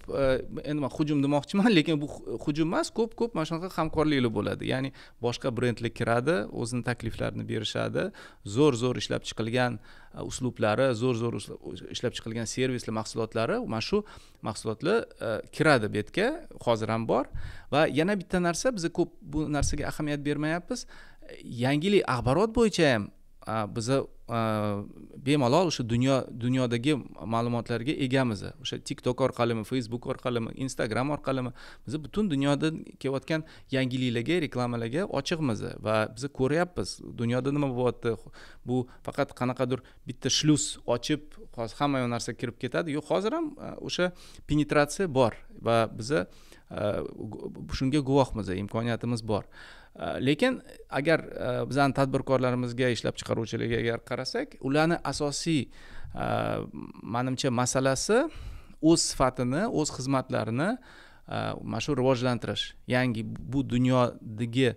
endi hujum demoqchiman, lekin bu hujum emas, ko'p mana shunaqa hamkorliklar bo'ladi. Ya'ni boshqa brendlar kiradi, o'zini takliflarini berishadi, zo'r ishlab chiqilgan uslublari, zo'r ishlab chiqilgan servislar, mahsulotlari, mana shu mahsulotlar kiradi bu yerga, hozir ham bor. Va yana bitta narsa, biz ko'p bu narsaga ahamiyat bermayapmiz. Yangilik axborot bo'yicha ham biz bemalol o'sha dunyodagi ma'lumotlarga egamiz. O'sha TikTok orqalimi, Facebook orqalimi, Instagram orqalimi biz butun dunyoda kelayotgan yangiliklarga, reklamalarga ochiqmiz va biz ko'ryapmiz dunyoda nima bo'lyapti. Bu faqat qanaqadir bitta shluz ochib hozir hamma narsa kirib ketadi. Yo'q, hozir ham o'sha penetratsiya bor va biz shunga guvohmiz, imkoniyatimiz bor. Lekin agar bizning tadbirkorlarimizga, ishlab chiqaruvchilarga agar qarasak, ularning asosiy menimcha masalasi o'z sifatini, o'z xizmatlarini mana shu rivojlantirish. Yangi bu dunyodagi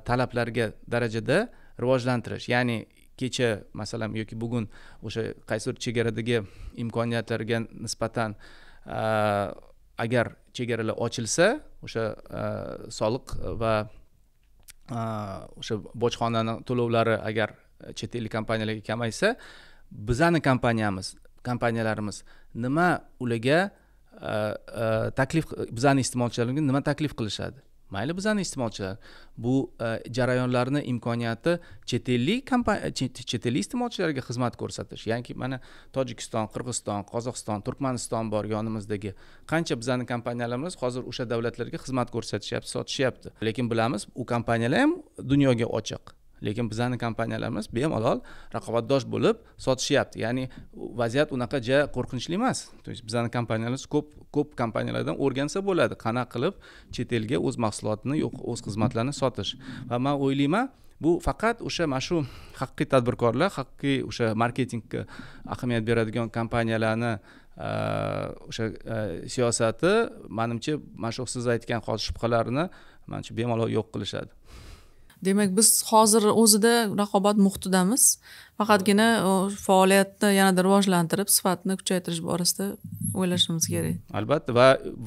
talablarga darajada rivojlantirish. Ya'ni kecha masalan yoki bugun o'sha qaysidir chegaradagi imkoniyatlarga nisbatan agar chegaralar ochilsa, o'sha soliq va o'sha bojxona to'lovlari agar chet ellik kompaniyalarga kamaysa, bizani kompaniyalarimiz nima ularga bizani iste'molchilarga nima taklif qilishadi? Mayli bizani iste'molchilar bu jarayonlarni imkoniyati chet ellik iste'molchilarga xizmat ko'rsatish. Ya'ni mana Tojikiston, Qirg'iziston, Qozog'iston, Turkmaniston bor yonimizdagi qancha bizani kompaniyalarimiz hozir o'sha davlatlarga xizmat ko'rsatishyapti, sotishyapti. Lekin bilamiz, u kompaniyalar ham dunyoga ochiq. Lekin bizani kompaniyalarimiz bemalol raqobatdosh bo'lib sotishyapti. Ya'ni vaziyat unaqa qo'rqinchli emas. Bizani kompaniyalarimiz ko'p kompaniyalardan o'rgansa bo'ladi, qanaqa qilib chet elga o'z mahsulotini, o'z xizmatlarini sotish. Va men o'ylayman, bu faqat o'sha mana shu haqiqiy tadbirkorlar, haqiqiy o'sha marketingga ahamiyat beradigan kompaniyalarni o'sha siyosati, menimcha mana shu siz aytgan hozir shubhalarni menimcha bemalol yo'q qilishadi. Demak, biz hozir o'zida raqobat muhitidamiz. Faqatgina faoliyatni yanada rivojlantirib, sifatni kuchaytirish borasida o'ylashimiz kerak. Albatta,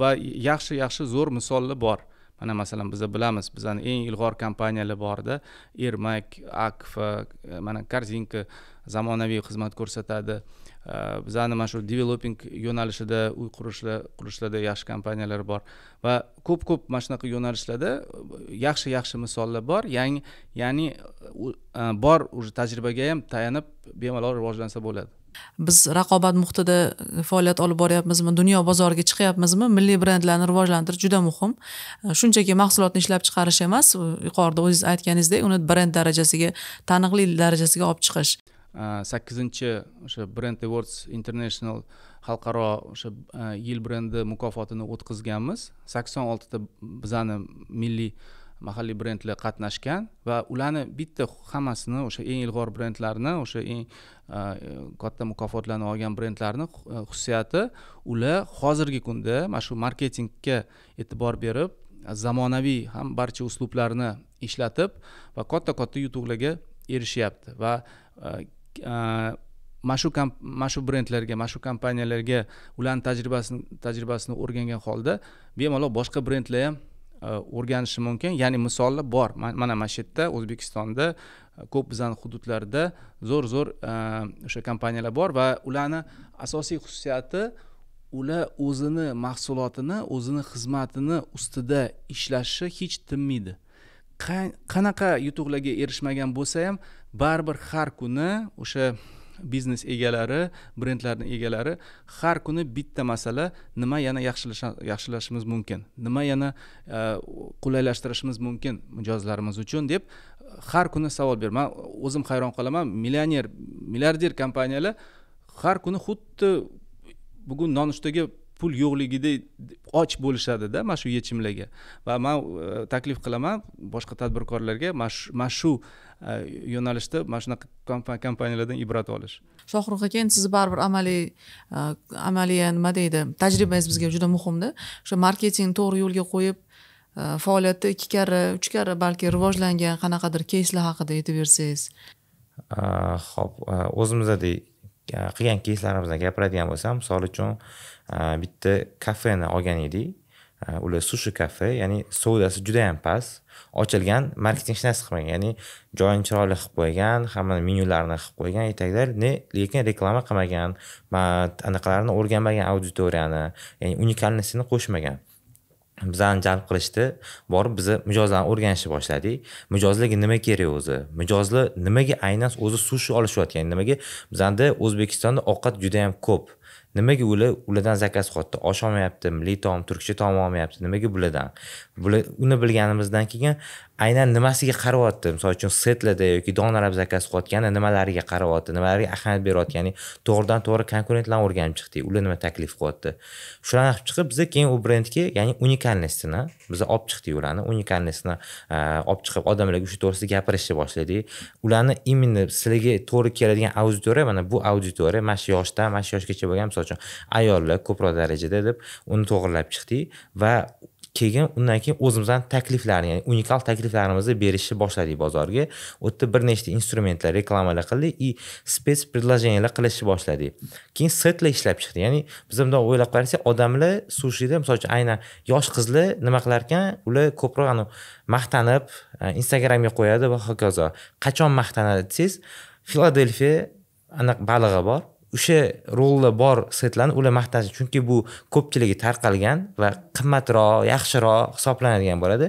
va yaxshi zo'r misollar bor. Mana masalan biz bilamiz, bizning eng ilg'or kompaniyalar borda, Ermak, Akfa, mana Korzinka zamonaviy xizmat ko'rsatadi. Bizani mana shu developing yo'nalishida, uy qurishlarda yaxshi kompaniyalar bor va ko'p mana shunaqa yo'nalishlarda yaxshi misollar bor. Ya'ni bor o'sha tajribaga ham tayanib bemalol rivojlansa bo'ladi. Biz raqobat muhitida faoliyat olib boryapmizmi, dunyo bozoriga chiqyapmizmi, milliy brendlarni rivojlantirish juda muhim. Shunchaki mahsulotni ishlab chiqarish emas, yuqorida o'zingiz aytganingizdek, uni brend darajasiga, taniqli darajasiga olib chiqish. 8-chi o'sha Brand Awards International xalqaro o'sha yil brendi mukofotini o'tkazganmiz. 86 ta bizani milliy mahalliy brendlar qatnashgan va ularni bitta hammasini o'sha eng ilg'or brendlarni, o'sha eng katta mukofotlarni olgan brendlarni xususiyati, ular hozirgi kunda mana shu marketingga e'tibor berib, zamonaviy ham barcha uslublarni ishlatib va katta yutuqlarga erishyapti va mana shu brendlarga, mana shu kompaniyalarga ularning tajribasini o'rgangan holda bemalol boshqa brendlar ham o'rganishi mumkin. Ya'ni misollar bor. Mana shu yerda O'zbekistonda ko'p bizning hududlarda zo'r o'sha kompaniyalar bor va ularning asosiy xususiyati, ular o'zini mahsulotini, o'zini xizmatini ustida ishlashi hech tinmaydi. Qanaqa yutuqlarga erishmagan bo'lsa ham, baribir har kuni o'sha biznes egalari, brendlarning egalari har kuni bitta masala, nima yana yaxshilashimiz mumkin, nima yana qulaylashtirishimiz mumkin mijozlarimiz uchun deb har kuni savol beraman. O'zim hayron qolaman, milliarder kompaniyalar har kuni xuddi bugun nonushtaga pul yo'qligidek och bo'lishadida mana shu yechimlarga va men taklif qilaman boshqa tadbirkorlarga mana shu yo'nalishda mana shunaqa kompaniyalardan ibrat olish. Shohruh aka, endi sizni baribir amaliy nima deydi, tajribangiz bizga juda muhimda. O'sha marketing to'g'ri yo'lga qo'yib faoliyatda 2 karra 3 karra balki rivojlangan qanaqadir keyslar haqida aytib bersangiz. Xo'p, o'zimizdagi qilgan keyslarimizni gapiradigan bo'lsam, misol uchun bitta kafeni olgan edik. Ular sushi kafe, ya'ni savdosi juda ham past, ochilgan, marketing hech narsa qilmagan, ya'ni joyini chiroyli qilib qo'ygan, hamma menyularni qilib qo'ygan, aytaylar, lekin reklama qilmagan, anaqalarni o'rganmagan auditoriyani, ya'ni unikalnostini qo'shmagan. Bizani jalb qilishdi, borib bizni mijozlarni o'rganishni boshladik. Mijozlarga nima kerak o'zi? Mijozlar nimaga aynan o'zi sushi olishayotgan? Nimaga bizanda O'zbekistonda ovqat juda ham ko'p. Nimaga ulardan zakaz qilyapti? Osh olmayapti, milliy taom, turkcha taom olmayapti. Nimaga bulardan? Uni bilganimizdan keyin aynan nimasiga qaryapti? Misol uchun setlarda yoki donalar zakaz qilayotganda nimalariga qaryapti, nimalarga ahamiyat beryapti? Ya'ni to'g'ridan to'g'ri konkurentlarni o'rganib chiqdik. Ular nima taklif qilyapti? Shularni olib chiqib, biz keyin u brendga, ya'ni unikalnostini biz olib chiqdik, ularni unikalnostini olib chiqib odamlarga shu to'g'risida gapirishni boshladik. Ularni imенно sizlarga to'g'ri keladigan auditoriya, mana bu auditoriya mana shu yoshda, mana shu yoshgacha bo'lgan, misol uchun ayollar ko'proq darajada deb uni to'g'rilab chiqdik va keyin undan keyin o'zimizdan takliflarni, ya'ni unikal takliflarimizni berishni boshladik bozorga. U yerda bir nechta instrumentlar, reklamalar qildik и spets предложениyalar qilishni boshladik. Keyin setlar ishlab chiqdik. Ya'ni biz bundan o'ylab qarasak, odamlar sushida, misol uchun aynan yosh qizlar nima qilar ekan, ular ko'proq maqtanib Instagramga qo'yadi va hokazo. Qachon maqtanadi desangiz, Filadelfiya aniq balig'i bor. O'sha rollar bor setlarni ular maqtanishi, chunki bu ko'pchiligi tarqalgan va qimmatroq, yaxshiroq hisoblanadigan bo'ladi.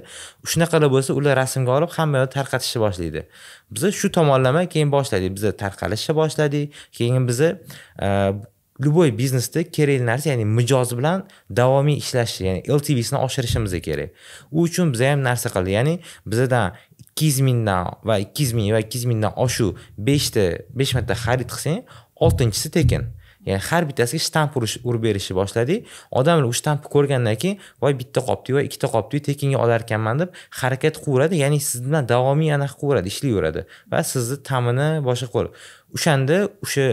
Shunaqalar bo'lsa, ular rasmga olib hamma yoqda tarqatishni boshlaydi. Biz shu tomonlama keyin boshladik. Biz tarqalishni boshladik. Keyin biz любой biznesda kerak narsa, ya'ni mijoz bilan davomiy ishlashni, ya'ni LTVsini oshirishimiz kerak. U uchun biz ham narsa qildik. Ya'ni bizdan 200 mingdan va 200 ming va 200 mingdan oshuv 5 marta xarid qilsang, 6-chisi tekin. Ya'ni har bittasiga shtamp urib berishni boshladik. Odamlar u shtampni ko'rgandan keyin, voy bitta qopdi va ikkita qopdi tekinga olar ekanman deb harakat qilaveradi. Ya'ni siz bilan davomiy anaqa qilaveradi, ishlayveradi va sizni ta'mini boshqa qo'yadi. O'shanda o'sha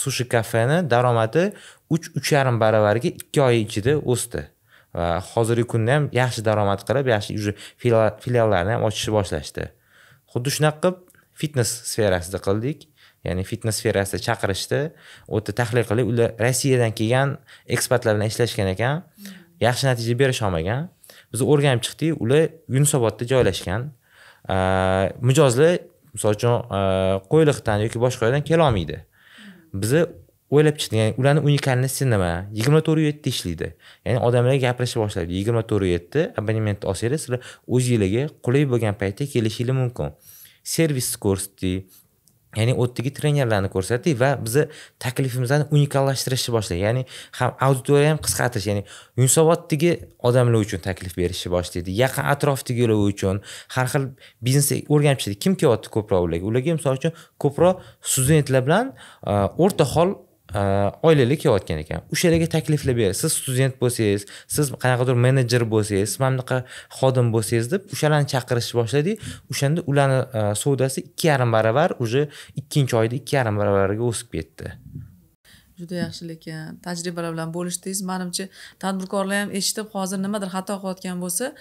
sushi kafeni daromadi 3.5 baravarga 2 oy ichida o'sdi. Va hozirgi kunda ham yaxshi daromad qilib, yaxshi filiallarni ham ochishni boshlashdi. Xuddi shunaqa qilib fitness sferasida qildik. Ya'ni fitness sferasida chaqirishdi, o'ta tahlil qilib, ular Rossiyadan kelgan ekspertlar bilan ishlashgan ekan, yaxshi natija berisha olmagan. Biz o'rganib chiqdik, ular Yunusobodda joylashgan. Mijozlar, misol uchun, Qo'yliqdan yoki boshqa yerdan kela olmaydi. Biz o'ylab chiqdik, ya'ni ularning unikalnosti nima? 24/7 ishlaydi. Ya'ni odamlarga gapirishni boshladi. 24/7 abonement olsangiz, sizlar o'zingizlarga qulay bo'lgan paytda kelishingiz mumkin. Servis ko'rsatdik. Ya'ni o'tdagi trenerlarni ko'rsatdik va biz taklifimizni unikallashtirishni boshladik. Ya'ni ham auditoriya ham qisqartirish, ya'ni Yunusoboddagi odamlar uchun taklif berishni boshladik. Yaqin atrofdagilar uchun har xil biznesni o'rganib chiqdik. Kim kelyapti ko'proq ularga? Ularga misol uchun ko'proq studentlar bilan o'rta hol oilalar kelayotgan ekan. O'shalarga takliflar berib, siz student bo'lsangiz, siz qanaqadir menejer bo'lsangiz, siz mamlaqa xodim bo'lsangiz deb o'shalarni chaqirishni boshladik. O'shanda ularni savdosi 2,5 baravar, уже 2-oyda 2,5 baravarga o'sib ketdi. Juda yaxshi, lekin tajribalar bilan bo'lishdingiz. Menimcha, tadbirkorlar ham eshitib, hozir nimadir xato qilayotgan bo'lsa,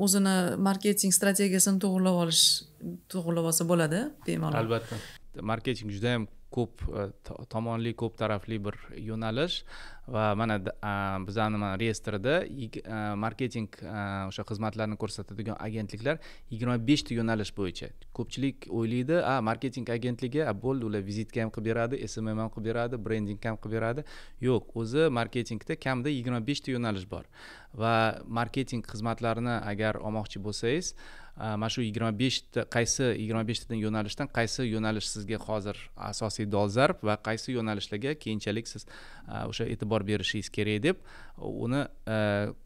o'zini marketing strategiyasini to'g'rilab olsa bo'ladi, bemalol. Albatta. Marketing juda ham ko'p tomonli, ko'p tarafli bir yo'nalish va mana bizning reyestrda marketing o'sha xizmatlarni ko'rsatadigan agentliklar 25 ta yo'nalish bo'yicha. Ko'pchilik o'ylaydi, marketing agentligi bo'ldi, ular vizitka ham qilib beradi, SMM ham qilib beradi, brending ham qilib beradi. Yo'q, o'zi marketingda kamida 25 ta yo'nalish bor. Va marketing xizmatlarini agar olmoqchi bo'lsangiz, mana shu 25 tadan yo'nalishdan qaysi yo'nalish sizga hozir asosiy dolzarb va qaysi yo'nalishlarga keyinchalik siz o'sha e'tibor berishingiz kerak deb uni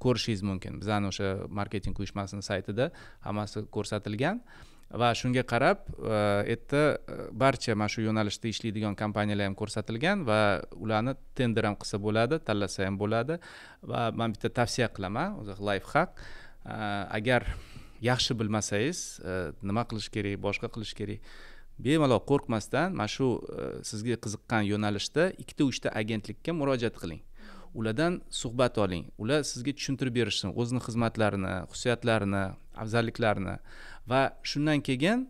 ko'rishingiz mumkin. Bizning o'sha marketing uyushmasining saytida hammasi ko'rsatilgan va shunga qarab yerda barcha mana shu yo'nalishda ishlaydigan kompaniyalar ham ko'rsatilgan va ularni tender ham qilsa bo'ladi, tanlasa ham bo'ladi. Va men bitta tavsiya qilaman, o'zi life hack. Agar yaxshi bilmasangiz, nima qilish kerak, boshqa qilish kerak, bemalol qo'rqmasdan mana shu sizga qiziqqan yo'nalishda 2-3 ta agentlikka murojaat qiling. Ulardan suhbat oling. Ular sizga tushuntirib berishsin o'zini xizmatlarini, xususiyatlarini, afzalliklarini va shundan keyin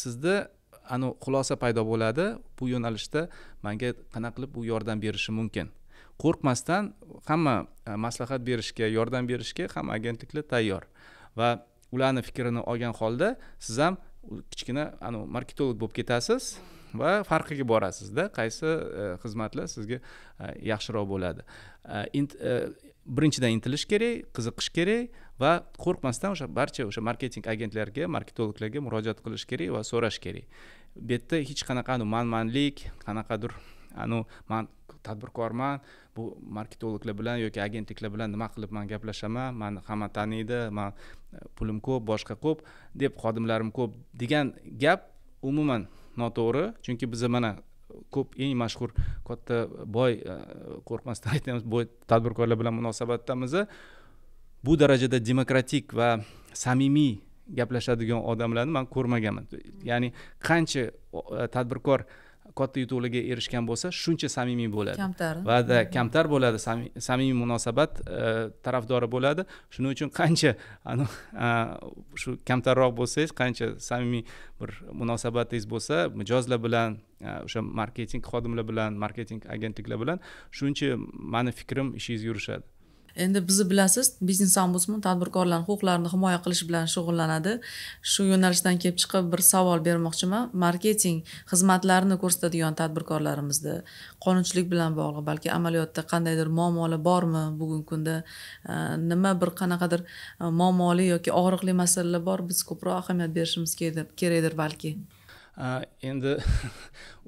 sizda xulosa paydo bo'ladi. Bu yo'nalishda menga qanaqa qilib bu yordam berishi mumkin. Qo'rqmasdan hamma maslahat berishga, yordam berishga hamma agentliklar tayyor. Va ularning fikrini olgan holda siz ham kichkina marketolog bo'lib ketasiz va farqiga borasizda, qaysi xizmatlar sizga yaxshiroq bo'ladi. Birinchidan intilish kerak, qiziqish kerak va qo'rqmasdan o'sha barcha o'sha marketing agentlariga, marketologlarga murojaat qilish kerak va so'rash kerak. Bu yerda hech qanaqa manmanlik, qanaqadir man tadbirkorman, bu marketologlar bilan yoki agentliklar bilan nima qilib men gaplashaman, meni hamma taniydi, men pulim ko'p, boshqa ko'p, deb xodimlarim ko'p degan gap umuman noto'g'ri. Chunki biz mana ko'p eng mashhur katta boy, qo'rqmasdan aytamiz, boy tadbirkorlar bilan munosabatdamiz. Bu darajada demokratik va samimiy gaplashadigan odamlarni men ko'rmaganman. Ya'ni qancha tadbirkor katta yutuqlarga erishgan bo'lsa, shuncha samimiy bo'ladi. Va kamtar bo'ladi, samimiy munosabat tarafdori bo'ladi. Shuning uchun qancha shu kamtarroq bo'lsangiz, qancha samimiy bir munosabatingiz bo'lsa, mijozlar bilan, o'sha marketing xodimlar bilan, marketing agentliklar bilan, shuncha meni fikrim ishingiz yurishadi. Endi bizni bilasiz, biznes ombudsman tadbirkorlarning huquqlarini himoya qilish bilan shug'ullanadi. Shu yo'nalishdan kelib chiqib bir savol bermoqchiman. Marketing xizmatlarini ko'rsatadigan tadbirkorlarimizda qonunchilik bilan bog'liq, balki amaliyotda qandaydir muammolar bormi bugungi kunda? Nima bir qanaqadir muammoli yoki og'riqli masalalar bor, biz ko'proq ahamiyat berishimiz kerakdir balki. Endi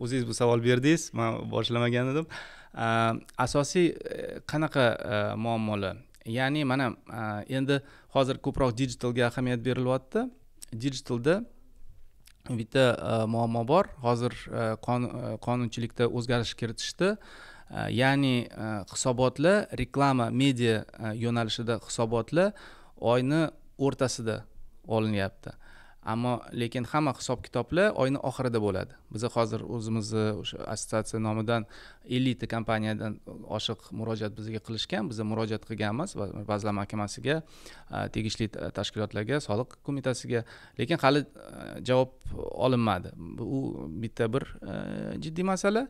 o'zingiz bu savol berdingiz, men boshlamagan edim. Asosiy qanaqa muammolar? Ya'ni mana endi hozir ko'proq digitalga ahamiyat berilyapti. Digitalda bitta muammo bor. Hozir qonunchilikda o'zgarish kiritishdi. Ya'ni hisobotlar, reklama, media yo'nalishida hisobotlar oyni o'rtasida olinyapti. Ammo lekin hamma hisob-kitoblar oyning oxirida bo'ladi. Biz hozir o'zimizni o'sha assotsiatsiya nomidan 50 ta kompaniyadan oshiq murojaat bizga qilishgan. Biz murojaat qilganmiz va Vazirlar Mahkamasiga, tegishli tashkilotlarga, soliq qo'mitasiga, lekin hali javob olinmadi. Bu bitta bir jiddiy masala.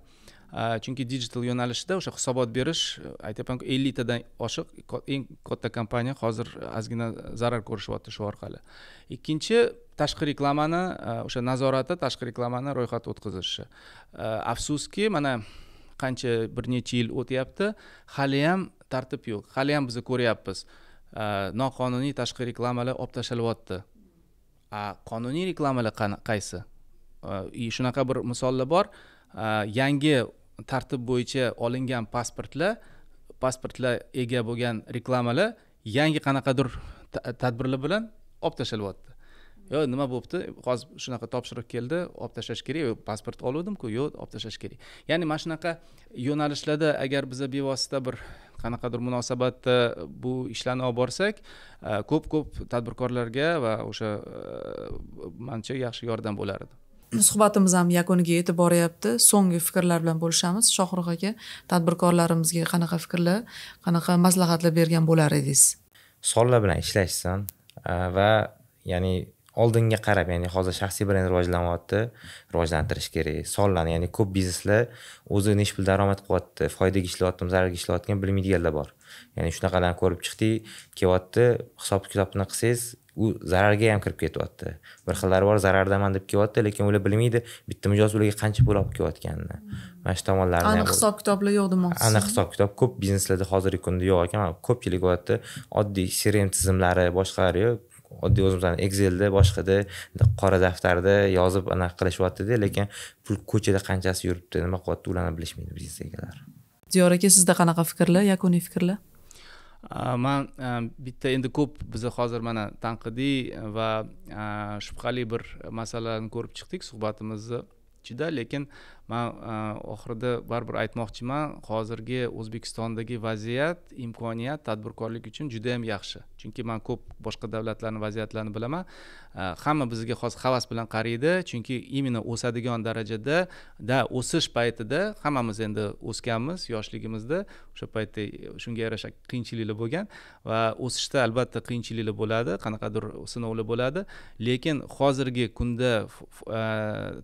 Chunki digital yo'nalishda o'sha hisobot berish, aytayapman-ku, 50 tadan oshiq eng katta kompaniya hozir ozgina zarar ko'rishyapti shu orqali. Ikkinchi, tashqi reklamani, o'sha nazorati tashqi reklamani ro'yxatga o'tkazishi. Afsuski, mana qancha bir necha yil o'tyapti, hali ham tartib yo'q. Hali ham biz ko'ryapmiz, noqonuniy tashqi reklamalar olib tashlalyapti. Qonuniy reklamalar qaysi? Shunaqa bir misollar bor. Yangi tartib bo'yicha olingan pasportlar ega bo'lgan reklamalar yangi qanaqadir tadbirlar bilan olib tashlalyapti. Yo, nima bo'pti? Hozir shunaqa topshiriq keldi, olib tashlash kerak. Pasport oluvdim-ku, yo'q, olib tashlash kerak. Ya'ni mana shunaqa yo'nalishlarda agar biz bevosita bir qanaqadir munosabatda bu ishlarni olib borsak, ko'p tadbirkorlarga va o'sha menimcha yaxshi yordam bo'lar edi. Suhbatimiz ham yakuniga yetib boryapti. So'nggi fikrlar bilan bo'lishamiz. Shohruh aka, tadbirkorlarimizga qanaqa fikrlar, qanaqa maslahatlar bergan bo'lar edingiz? Sonlar bilan ishlashsin va ya'ni oldinga qarab, ya'ni hozir shaxsiy brend rivojlanyapti, rivojlantirish kerak. Sonlarni, ya'ni ko'p bizneslar o'zi nech pul daromad qilyapti, foydaga ishlayaptimi, zararga ishlayotgan bilmaydiganlar bor. Ya'ni shunaqalarni ko'rib chiqdik, kelyapti, hisob-kitobni qilsangiz, u zararga ham kirib ketyapti. Bir xillari bor, zarardaman deb kelyapti, lekin ular bilmaydi bitta mijoz ularga qancha pul olib kelayotganini. Mana shu tomonlarni ham. Aniq hisob-kitoblar yo'q demoqchisiz. Aniq hisob-kitob ko'p bizneslarda hozirgi kunda yo'q ekan. Ko'pchilik bo'lyapti, oddiy CRM tizimlari boshqalari yo'q. Oddiy o'zimizdan Excelda, boshqada qora daftarda yozib anaqa qilishyapti-da, lekin pul ko'chada qanchasi yuribdi, nima qilyapti, ularni bilishmaydi biznes egalari. Diyor aka, sizda qanaqa fikrlar, yakuniy fikrlar? man bitta endi ko'p biz hozir mana tanqidiy va shubhali bir masalalarni ko'rib chiqdik suhbatimizni ichida, lekin man oxirida baribir aytmoqchiman, hozirgi O'zbekistondagi vaziyat, imkoniyat tadbirkorlik uchun juda ham yaxshi. Chunki man ko'p boshqa davlatlarning vaziyatlarini bilaman. Hamma bizga hozir havas bilan qaraydi, chunki imенно o'sadigan darajada o'sish paytida hammamiz endi o'sganmiz yoshligimizda, o'sha paytda shunga yarasha qiyinchiliklar bo'lgan va o'sishda albatta qiyinchiliklar bo'ladi, qanaqadir sinovlar bo'ladi, lekin hozirgi kunda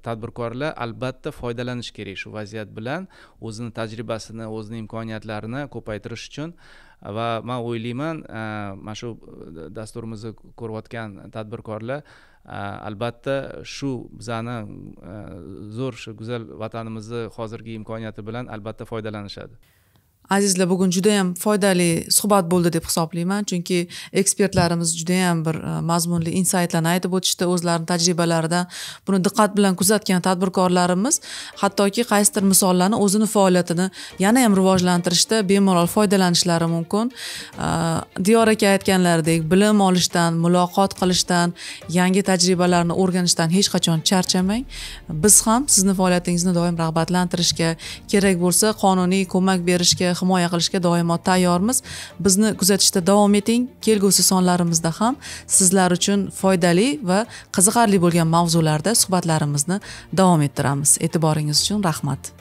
tadbirkorlar albatta foydalanish kerak shu vaziyat bilan, o'zini tajribasini, o'zini imkoniyatlarini ko'paytirish uchun. Va men o'ylayman, mana shu dasturimizni ko'rayotgan tadbirkorlar albatta shu bizani zo'r, shu go'zal vatanimizni hozirgi imkoniyati bilan albatta foydalanishadi. Azizlar, bugun juda ham foydali suhbat bo'ldi deb hisoblayman, chunki ekspertlarimiz juda ham bir mazmunli insightlarni aytib o'tishdi o'zlarining tajribalaridan. Buni diqqat bilan kuzatgan tadbirkorlarimiz hattoki qaysidir misollarni o'zini faoliyatini yana ham rivojlantirishda bemalol foydalanishlari mumkin. Diyor aka aytganlaridek, bilim olishdan, muloqot qilishdan, yangi tajribalarni o'rganishdan hech qachon charchamang. Biz ham sizni faoliyatingizni doim rag'batlantirishga, kerak bo'lsa qonuniy ko'mak berishga, himoya qilishga doimo tayyormiz. Bizni kuzatishda davom eting. Kelgusi sonlarimizda ham sizlar uchun foydali va qiziqarli bo'lgan mavzularda suhbatlarimizni davom ettiramiz. E'tiboringiz uchun rahmat.